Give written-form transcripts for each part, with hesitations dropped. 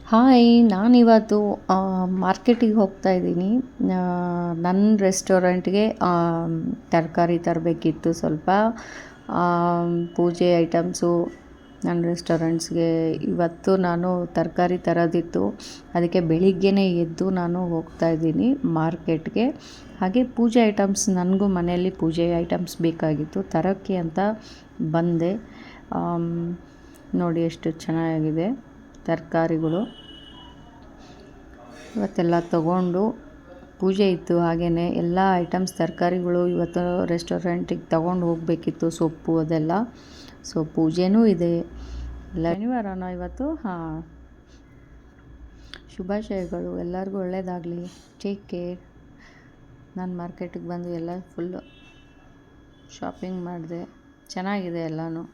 Hi, ನಾನಿವತ್ತು ಮಾರ್ಕೆಟಿಗೆ ಹೋಗ್ತಾ ಇದ್ದೀನಿ. ನನ್ನ ರೆಸ್ಟೋರೆಂಟ್ಗೆ ತರಕಾರಿ ತರಬೇಕಿತ್ತು ಸ್ವಲ್ಪ. ಪೂಜೆ ಐಟಮ್ಸು ನನ್ನ ರೆಸ್ಟೋರೆಂಟ್ಸ್ಗೆ ಇವತ್ತು ನಾನು ತರಕಾರಿ ತರೋದಿತ್ತು. ಅದಕ್ಕೆ ಬೆಳಿಗ್ಗೆನೇ ಎದ್ದು ನಾನು ಹೋಗ್ತಾ ಇದ್ದೀನಿ ಮಾರ್ಕೆಟ್ಗೆ. ಹಾಗೆ ಪೂಜೆ ಐಟಮ್ಸ್, ನನಗೂ ಮನೆಯಲ್ಲಿ ಪೂಜೆ ಐಟಮ್ಸ್ ಬೇಕಾಗಿತ್ತು, ತರೋಕ್ಕೆ ಅಂತ ಬಂದೆ. ನೋಡಿ ಎಷ್ಟು ಚೆನ್ನಾಗಿದೆ ತರಕಾರಿಗಳು. ಇವತ್ತೆಲ್ಲ ತಗೊಂಡು ಪೂಜೆ ಇತ್ತು, ಹಾಗೆಯೇ ಎಲ್ಲ ಐಟಮ್ಸ್ ತರಕಾರಿಗಳು ಇವತ್ತು ರೆಸ್ಟೋರೆಂಟಿಗೆ ತಗೊಂಡು ಹೋಗಬೇಕಿತ್ತು, ಸೊಪ್ಪು ಅದೆಲ್ಲ. ಸೊ ಪೂಜೆನೂ ಇದೆ, ಶನಿವಾರನ ಇವತ್ತು. ಹಾಂ, ಶುಭಾಶಯಗಳು, ಎಲ್ಲರಿಗೂ ಒಳ್ಳೆಯದಾಗಲಿ. Take care. ನಾನು ಮಾರ್ಕೆಟಿಗೆ ಬಂದು ಎಲ್ಲ ಫುಲ್ಲು ಶಾಪಿಂಗ್ ಮಾಡಿದೆ, ಚೆನ್ನಾಗಿದೆ ಎಲ್ಲನೂ.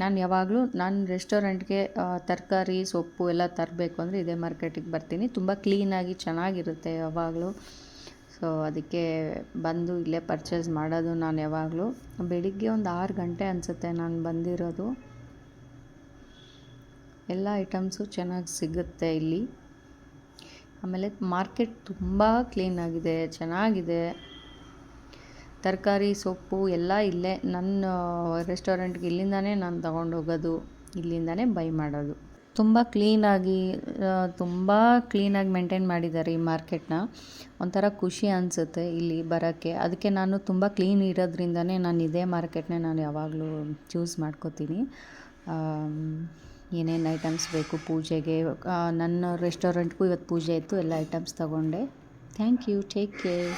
ನಾನು ಯಾವಾಗಲೂ ನನ್ನ ರೆಸ್ಟೋರೆಂಟ್ಗೆ ತರಕಾರಿ ಸೊಪ್ಪು ಎಲ್ಲ ತರಬೇಕು ಅಂದರೆ ಇದೇ ಮಾರ್ಕೆಟಿಗೆ ಬರ್ತೀನಿ. ತುಂಬ ಕ್ಲೀನಾಗಿ ಚೆನ್ನಾಗಿರುತ್ತೆ ಯಾವಾಗಲೂ. ಸೊ ಅದಕ್ಕೆ ಬಂದು ಇಲ್ಲೇ ಪರ್ಚೇಸ್ ಮಾಡೋದು ನಾನು ಯಾವಾಗಲೂ. ಬೆಳಿಗ್ಗೆ ಒಂದು 6 ಗಂಟೆ ಅನಿಸುತ್ತೆ ನಾನು ಬಂದಿರೋದು. ಎಲ್ಲ ಐಟಮ್ಸು ಚೆನ್ನಾಗಿ ಸಿಗುತ್ತೆ ಇಲ್ಲಿ. ಆಮೇಲೆ ಮಾರ್ಕೆಟ್ ತುಂಬ ಕ್ಲೀನಾಗಿದೆ, ಚೆನ್ನಾಗಿದೆ. ತರಕಾರಿ ಸೊಪ್ಪು ಎಲ್ಲ ಇಲ್ಲೇ ನನ್ನ ರೆಸ್ಟೋರೆಂಟ್ಗೆ ಇಲ್ಲಿಂದನೇ ನಾನು ತೊಗೊಂಡೋಗೋದು, ಇಲ್ಲಿಂದನೇ ಬೈ ಮಾಡೋದು. ತುಂಬ ಕ್ಲೀನಾಗಿ ಮೇಂಟೈನ್ ಮಾಡಿದ್ದಾರೆ ಈ ಮಾರ್ಕೆಟ್ನ. ಒಂಥರ ಖುಷಿ ಅನಿಸುತ್ತೆ ಇಲ್ಲಿ ಬರೋಕ್ಕೆ. ಅದಕ್ಕೆ ನಾನು ತುಂಬ ಕ್ಲೀನ್ ಇರೋದ್ರಿಂದನೇ ನಾನು ಇದೇ ಮಾರ್ಕೆಟ್ನೇ ನಾನು ಯಾವಾಗಲೂ ಚೂಸ್ ಮಾಡ್ಕೋತೀನಿ. ಏನೇನು ಐಟಮ್ಸ್ ಬೇಕು ಪೂಜೆಗೆ, ನನ್ನ ರೆಸ್ಟೋರೆಂಟ್ಗೂ ಇವತ್ತು ಪೂಜೆ ಇತ್ತು, ಎಲ್ಲ ಐಟಮ್ಸ್ ತೊಗೊಂಡೆ. Thank you, take care.